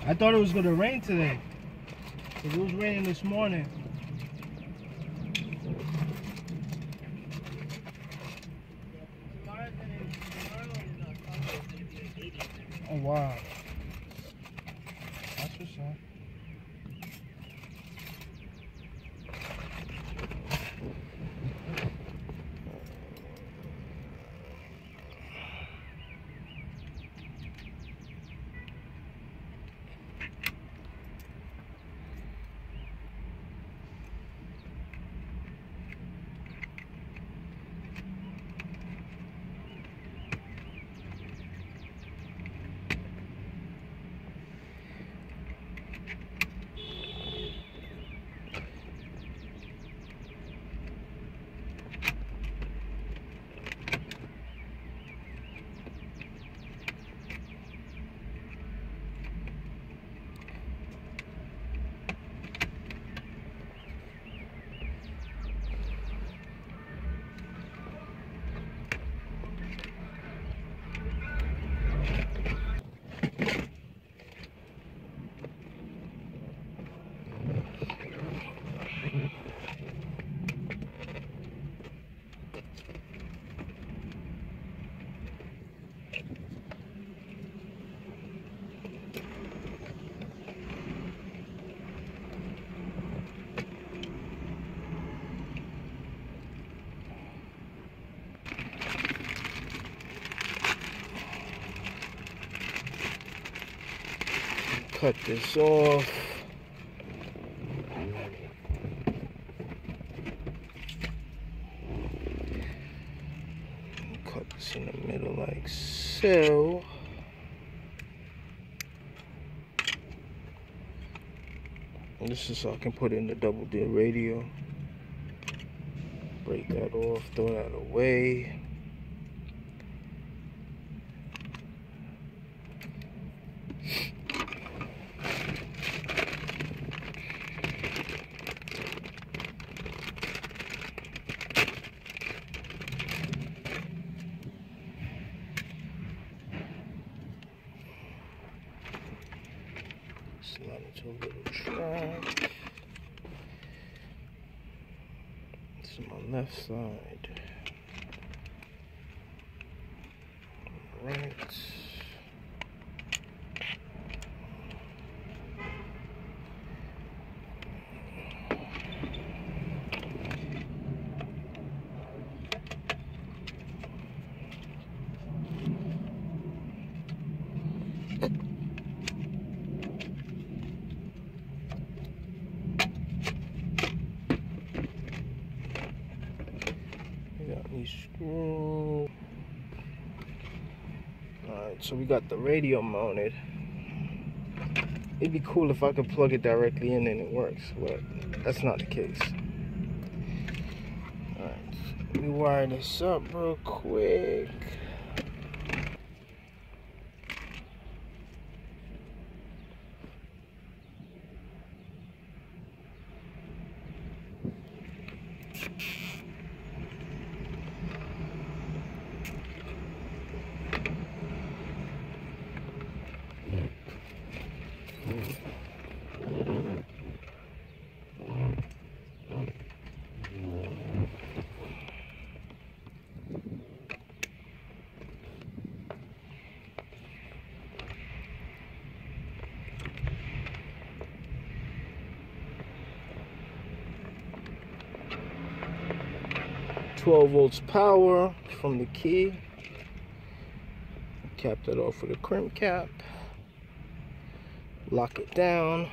I thought it was gonna rain today. It was raining this morning. Oh wow. That's what's up. Cut this off. Cut this in the middle like so. And this is so I can put in the double deal radio. Break that off, throw that away. Slide into a little track. This is my left side. Right. 20 screw. Alright, so we got the radio mounted. It'd be cool if I could plug it directly in and it works, but that's not the case. Alright, let me wire this up real quick. Volts power from the key. Cap that off with a crimp cap. Lock it down.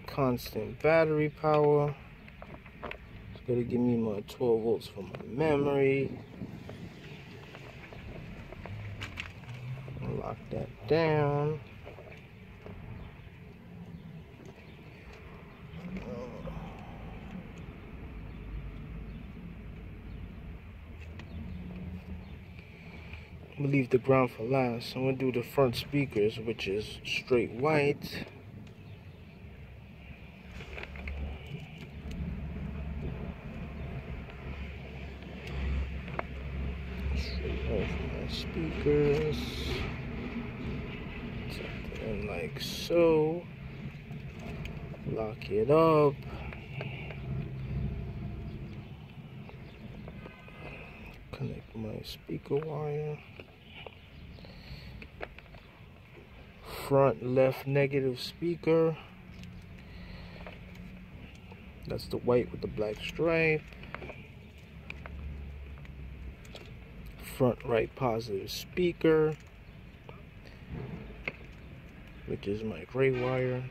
Constant battery power. It's gonna give me my 12 volts for my memory. Lock that down. I'm gonna leave the ground for last. I'm gonna do the front speakers, which is straight white. Straight white for my speakers. So like so. Lock it up. Connect my speaker wire. Front left negative speaker. That's the white with the black stripe. Front right positive speaker, which is my gray wire.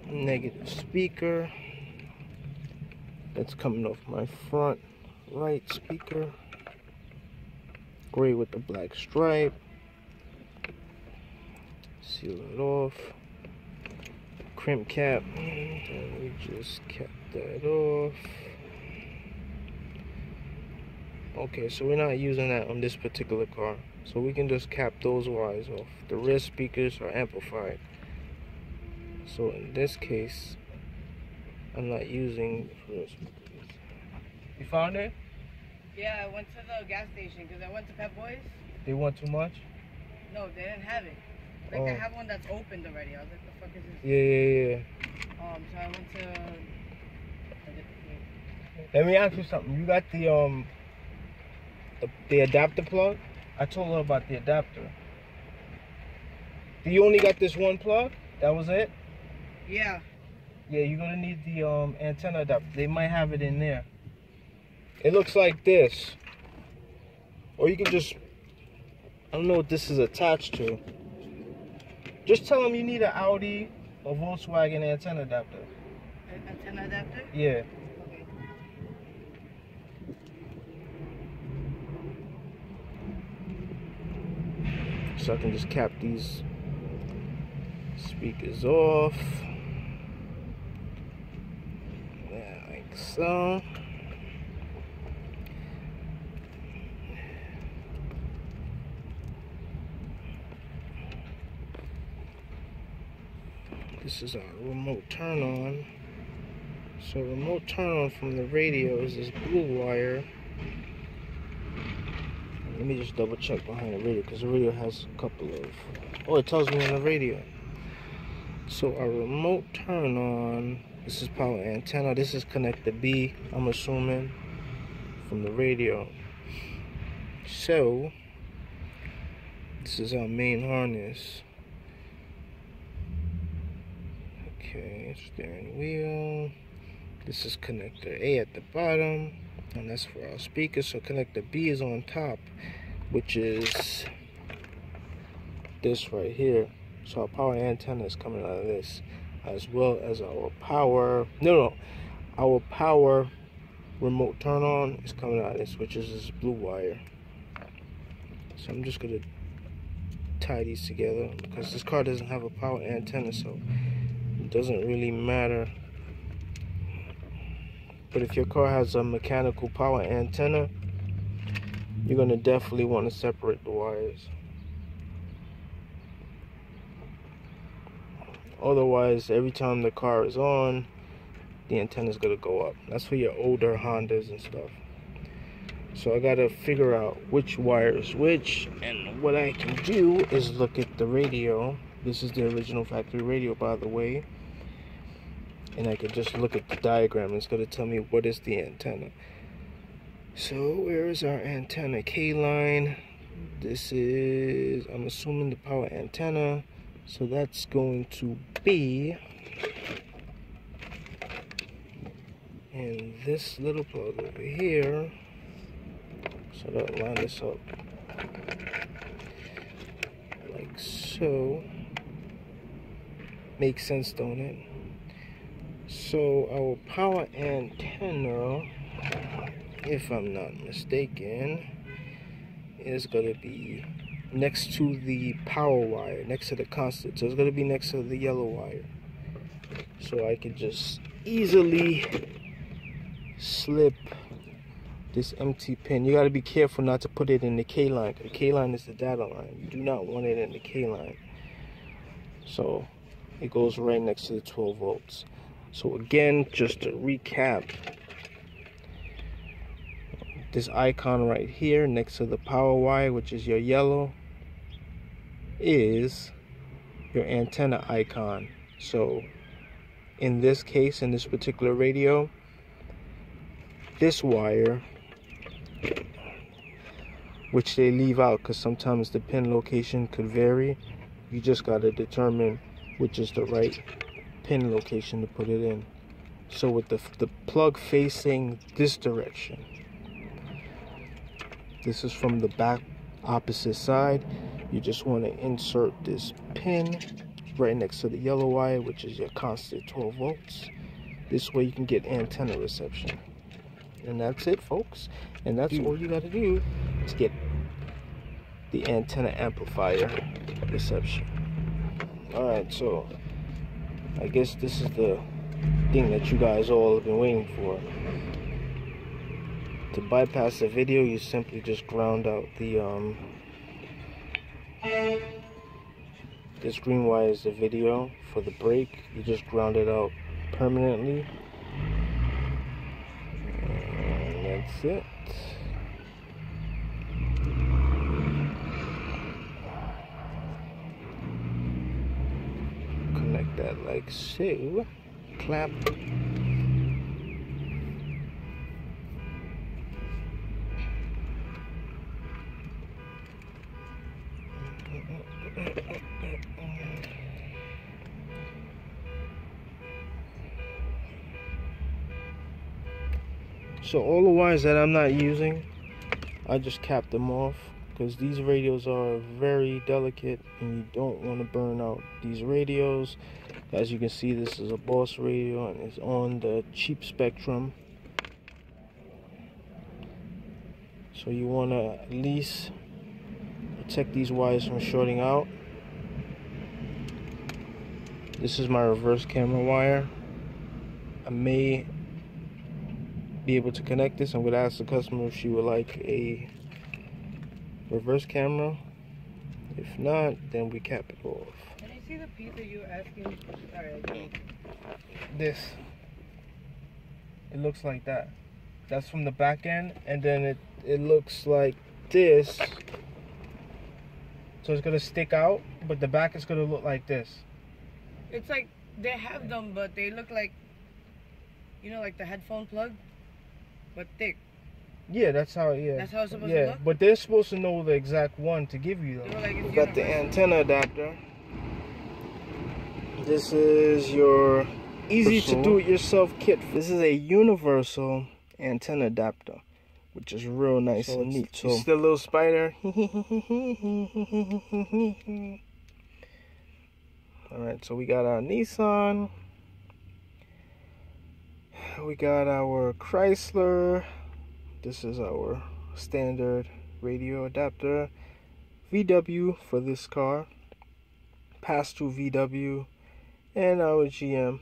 Negative speaker that's coming off my front right speaker, gray with the black stripe. Seal it off, crimp cap, and we just cap that off. Okay, so we're not using that on this particular car, so we can just cap those wires off. The rear speakers are amplified, so in this case I'm not using rear speakers. You found it? Yeah, I went to the gas station because I went to Pep Boys. They want too much? No, they didn't have it. Like, they have one that's opened already. I was like, the fuck is this? Yeah. So I went to... Let me ask you something. You got the adapter plug? I told her about the adapter. Do you only got this one plug? That was it? Yeah. Yeah, you're gonna need the antenna adapter. They might have it in there. It looks like this. Or you can just... I don't know what this is attached to. Just tell them you need an Audi or Volkswagen antenna adapter. Antenna adapter? Yeah. Okay. So I can just cap these speakers off. Yeah, like so. This is our remote turn on. So remote turn on from the radio is this blue wire. Let me just double check behind the radio because the radio has a couple of... Oh, it tells me on the radio. So our remote turn on, this is power antenna. This is connector B, I'm assuming, from the radio. So this is our main harness. Okay, steering wheel. This is connector A at the bottom, and that's for our speakers. So connector B is on top, which is this right here. So our power antenna is coming out of this, as well as our power. Our power remote turn on is coming out of this, which is this blue wire. So I'm just gonna tie these together because this car doesn't have a power antenna, so it doesn't really matter. But if your car has a mechanical power antenna, you're gonna definitely want to separate the wires. Otherwise, every time the car is on, the antenna is gonna go up. That's for your older Hondas and stuff. So I gotta figure out which wire is which, and what I can do is look at the radio. This is the original factory radio, by the way. And I can just look at the diagram. It's going to tell me what is the antenna. So where is our antenna? K-line. This is, I'm assuming, the power antenna. So that's going to be in this little plug over here. So that line this up like so. Makes sense, don't it? So our power antenna, if I'm not mistaken, is going to be next to the power wire, next to the constant. So it's going to be next to the yellow wire. So I can just easily slip this empty pin. You got to be careful not to put it in the K line. The K line is the data line. You do not want it in the K line. So it goes right next to the 12 volts. So again, just to recap, this icon right here next to the power wire, which is your yellow, is your antenna icon. So in this case, in this particular radio, this wire, which they leave out because sometimes the pin location could vary, you just got to determine which is the right pin location to put it in. So with the plug facing this direction, this is from the back opposite side, you just want to insert this pin right next to the yellow wire, which is your constant 12 volts. This way you can get antenna reception. And that's it, folks. And that's all you got to do to get the antenna amplifier reception. Alright, so I guess this is the thing that you guys all have been waiting for. To bypass the video, you simply just ground out the this green wire is the video. For the brake, you just ground it out permanently. And that's it. Connect that like so. Clap. So all the wires that I'm not using, I just cap them off, because these radios are very delicate and you don't want to burn out these radios. As you can see, this is a Boss radio and it's on the cheap spectrum. So you want to at least protect these wires from shorting out. This is my reverse camera wire. I may be able to connect this. I'm going to ask the customer if she would like a reverse camera. If not, then we cap it off. Can you see the piece that you were asking? Sorry, This. It looks like that. That's from the back end, and then it looks like this. So it's going to stick out, but the back is going to look like this. It's like they have them, but they look like, you know, like the headphone plug, but thick. Yeah, that's how. Yeah, that's how it's supposed to look. But they're supposed to know the exact one to give you though. Like, we got the antenna adapter. This is your easy to do it yourself kit. This is a universal antenna adapter, which is real nice and neat. So it's the little spider. Alright, so we got our Nissan, we got our Chrysler. This is our standard radio adapter. VW for this car, pass-through VW, and our GM.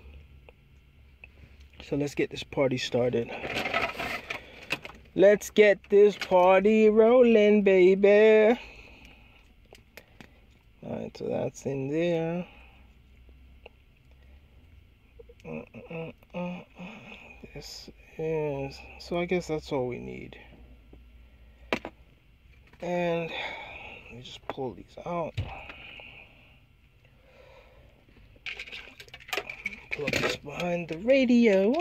So let's get this party started. Let's get this party rolling, baby. Alright, so that's in there. This is, so I guess that's all we need. And let me just pull these out. Plug this behind the radio.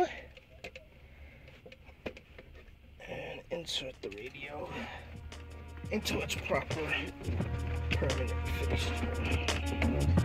And insert the radio into its proper permanent fixture.